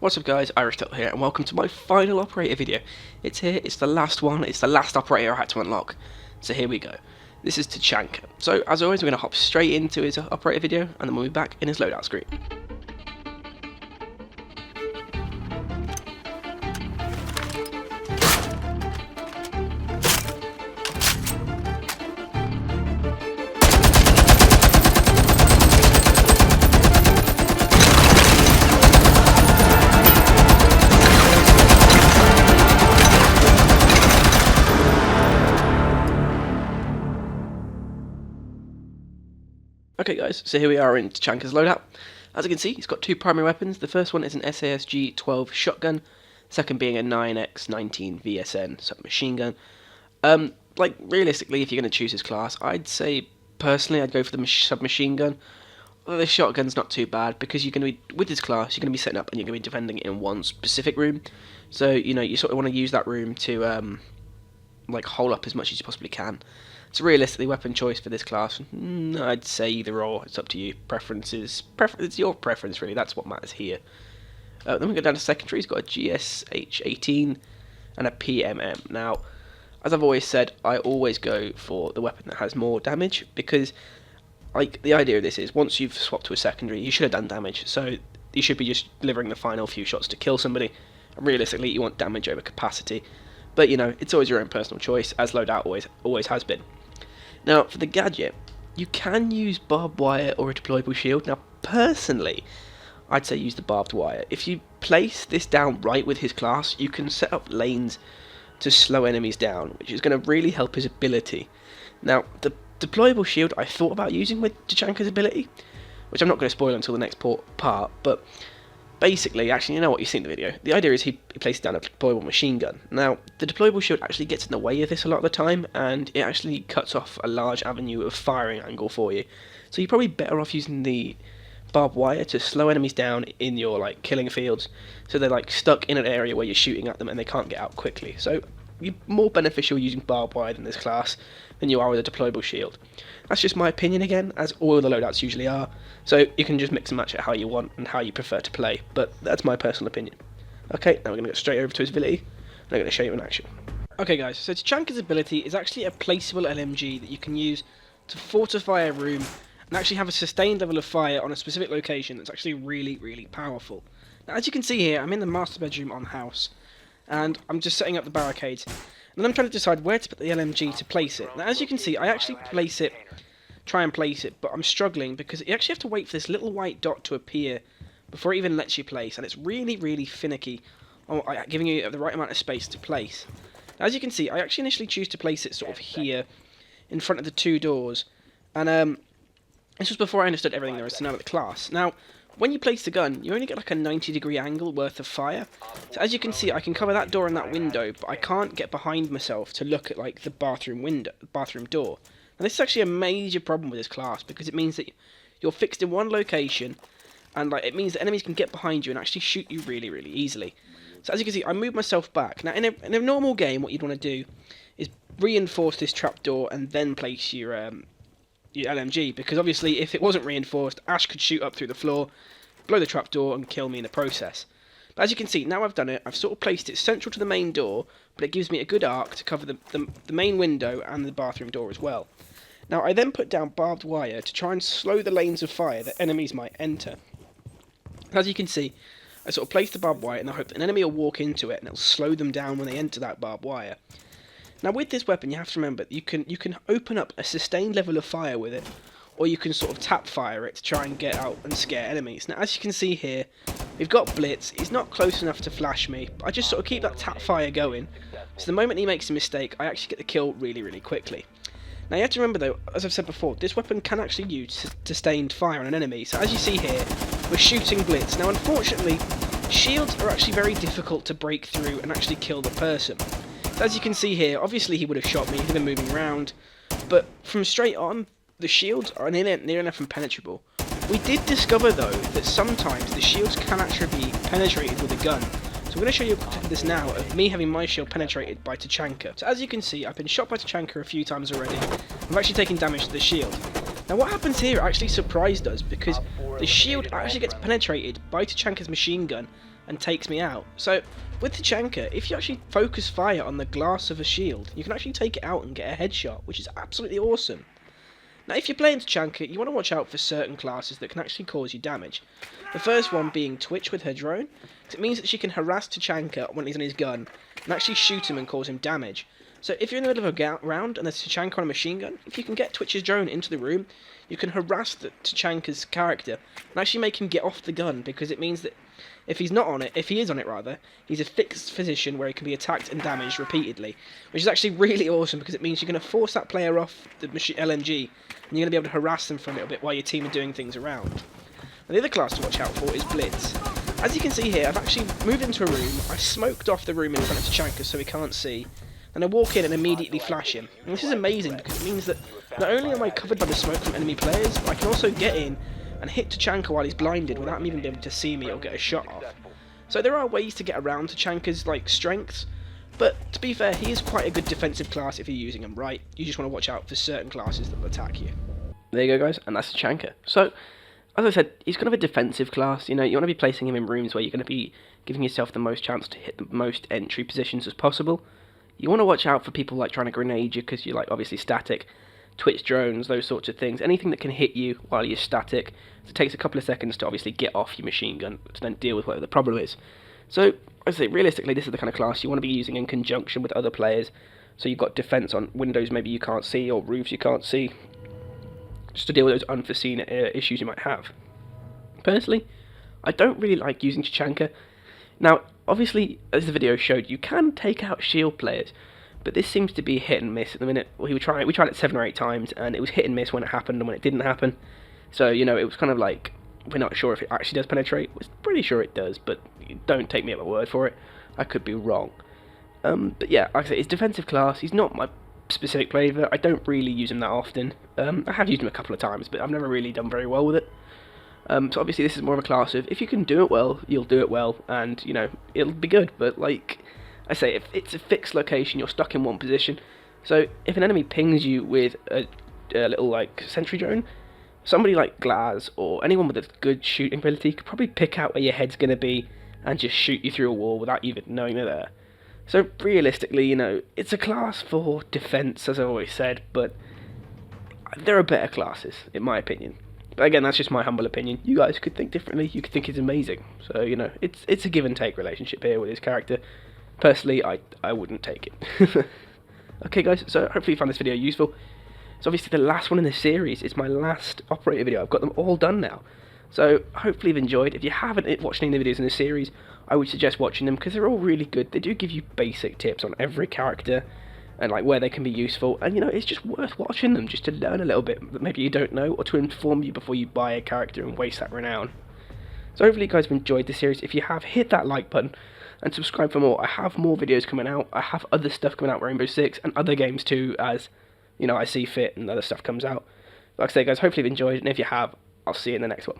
What's up guys, Untitled here, and welcome to my final operator video. It's here, it's the last one, it's the last operator I had to unlock. So here we go. This is Tachanka. So as always, we're going to hop straight into his operator video, and then we'll be back in his loadout screen. Okay guys, so here we are in Tachanka's loadout. As you can see, he's got two primary weapons. The first one is an SASG-12 shotgun, second being a 9x19 VSN submachine gun. Like, realistically, if you're going to choose his class, I'd say, personally, I'd go for the submachine gun. Although the shotgun's not too bad, because you're going to be, with this class, you're going to be setting up and you're going to be defending it in one specific room. So, you know, you sort of want to use that room to, like, hole up as much as you possibly can. So realistically, weapon choice for this class, I'd say either or. It's up to you. It's your preference really. That's what matters here. Then we go down to secondary. He's got a GSH-18 and a PMM. Now, as I've always said, I always go for the weapon that has more damage because, like, the idea of this is once you've swapped to a secondary, you should have done damage. So you should be just delivering the final few shots to kill somebody. And realistically, you want damage over capacity. But you know, it's always your own personal choice, as loadout always has been. Now, for the Gadget, you can use barbed wire or a deployable shield. Now, personally, I'd say use the barbed wire. If you place this down right with his class, you can set up lanes to slow enemies down, which is going to really help his ability. Now, the deployable shield I thought about using with Tachanka's ability, which I'm not going to spoil until the next part, but basically, actually, you know what, you've seen the video. The idea is he places down a deployable machine gun. Now, the deployable shield actually gets in the way of this a lot of the time, and it actually cuts off a large avenue of firing angle for you. So you're probably better off using the barbed wire to slow enemies down in your, like, killing fields, so they're, like, stuck in an area where you're shooting at them and they can't get out quickly. So you're more beneficial using barbed wire in this class than you are with a deployable shield. That's just my opinion again, as all of the loadouts usually are, so you can just mix and match it how you want and how you prefer to play, but that's my personal opinion. Okay, now we're going to go straight over to his ability, and I'm going to show you in action. Okay guys, so Tachanka's ability is actually a placeable LMG that you can use to fortify a room and actually have a sustained level of fire on a specific location that's actually really, really powerful. Now, as you can see here, I'm in the master bedroom on house, and I'm just setting up the barricades. And I'm trying to decide where to put the LMG to place it. Now, as you can see, I actually try and place it, but I'm struggling because you actually have to wait for this little white dot to appear before it even lets you place, and it's really, really finicky on giving you the right amount of space to place. Now, as you can see, I actually initially choose to place it sort of here in front of the two doors, and this was before I understood everything there is to know about the class. Now, when you place the gun, you only get like a 90-degree angle worth of fire. So as you can see, I can cover that door and that window, but I can't get behind myself to look at like the bathroom door. And this is actually a major problem with this class because it means that you're fixed in one location, and like it means that enemies can get behind you and actually shoot you really, really easily. So as you can see, I move myself back. Now in a normal game, what you'd want to do is reinforce this trapdoor and then place your LMG, because obviously if it wasn't reinforced, Ash could shoot up through the floor, blow the trapdoor and kill me in the process. But as you can see, now I've done it, I've sort of placed it central to the main door, but it gives me a good arc to cover the main window and the bathroom door as well. Now I then put down barbed wire to try and slow the lanes of fire that enemies might enter. As you can see, I sort of place the barbed wire and I hope that an enemy will walk into it and it'll slow them down when they enter that barbed wire. Now with this weapon, you have to remember that you can open up a sustained level of fire with it, or you can sort of tap fire it to try and get out and scare enemies. Now as you can see here, we've got Blitz. He's not close enough to flash me, but I just sort of keep that tap fire going, so the moment he makes a mistake, I actually get the kill really, really quickly. Now you have to remember though, as I've said before, this weapon can actually use sustained fire on an enemy. So as you see here, we're shooting Blitz. Now unfortunately, shields are actually very difficult to break through and actually kill the person. As you can see here, obviously he would have shot me, he'd have been moving around, but from straight on, the shields are near enough impenetrable. We did discover though, that sometimes the shields can actually be penetrated with a gun. So I'm going to show you a clip of this now, of me having my shield penetrated by Tachanka. So as you can see, I've been shot by Tachanka a few times already. I've actually taken damage to the shield. Now what happens here actually surprised us, because the shield actually gets penetrated by Tachanka's machine gun, and takes me out. So with Tachanka, if you actually focus fire on the glass of a shield, you can actually take it out and get a headshot, which is absolutely awesome. Now if you're playing Tachanka, you want to watch out for certain classes that can actually cause you damage. The first one being Twitch with her drone, because it means that she can harass Tachanka when he's on his gun, and actually shoot him and cause him damage. So if you're in the middle of a round and there's Tachanka on a machine gun, if you can get Twitch's drone into the room, you can harass Tachanka's character and actually make him get off the gun, because it means that if he is on it rather, he's a fixed position where he can be attacked and damaged repeatedly, which is actually really awesome because it means you're going to force that player off the LMG and you're going to be able to harass them for a little bit while your team are doing things around. And the other class to watch out for is Blitz. As you can see here, I've actually moved into a room, I smoked off the room in front of Tachanka so he can't see, and I walk in and immediately flash him. And this is amazing because it means that not only am I covered by the smoke from enemy players, but I can also get in and hit Tachanka while he's blinded without him even being able to see me or get a shot off. So there are ways to get around Tachanka's strengths, but to be fair, he is quite a good defensive class if you're using him right. You just want to watch out for certain classes that will attack you. There you go, guys, and that's Tachanka. So, as I said, he's kind of a defensive class. You know, you want to be placing him in rooms where you're going to be giving yourself the most chance to hit the most entry positions as possible. You want to watch out for people trying to grenade you because you're obviously static, Twitch drones, those sorts of things, anything that can hit you while you're static. So it takes a couple of seconds to obviously get off your machine gun to then deal with whatever the problem is. So, I say, realistically, this is the kind of class you want to be using in conjunction with other players. So you've got defense on windows maybe you can't see, or roofs you can't see, just to deal with those unforeseen issues you might have. Personally, I don't really like using Tachanka. Now, obviously, as the video showed, you can take out shield players, but this seems to be hit and miss at the minute. We tried it 7 or 8 times, and it was hit and miss when it happened and when it didn't happen. So, you know, it was kind of like, we're not sure if it actually does penetrate. We're pretty sure it does, but don't take me at my word for it. I could be wrong. But yeah, like I say, it's defensive class. He's not my specific flavour. I don't really use him that often. I have used him a couple of times, but I've never really done very well with it. So obviously this is more of a class of, if you can do it well, you'll do it well, and, you know, it'll be good. But like I say, if it's a fixed location, you're stuck in one position. So if an enemy pings you with a little sentry drone, somebody like Glaz or anyone with a good shooting ability could probably pick out where your head's going to be and just shoot you through a wall without even knowing they're there. So realistically, you know, it's a class for defense, as I've always said, but there are better classes, in my opinion. But again, that's just my humble opinion. You guys could think differently. You could think it's amazing. So, you know, it's a give and take relationship here with his character. Personally, I wouldn't take it. Okay, guys, so hopefully you found this video useful. It's obviously the last one in the series. It's my last operator video. I've got them all done now. So hopefully you've enjoyed. If you haven't watched any of the videos in the series, I would suggest watching them because they're all really good. They do give you basic tips on every character and where they can be useful, and you know, it's just worth watching them just to learn a little bit that maybe you don't know, or to inform you before you buy a character and waste that renown. So hopefully you guys have enjoyed the series. If you have, hit that like button and subscribe for more. I have more videos coming out. I have other stuff coming out, Rainbow Six and other games too, as you know, I see fit and other stuff comes out. Like I say, guys, hopefully you've enjoyed, and if you have, I'll see you in the next one.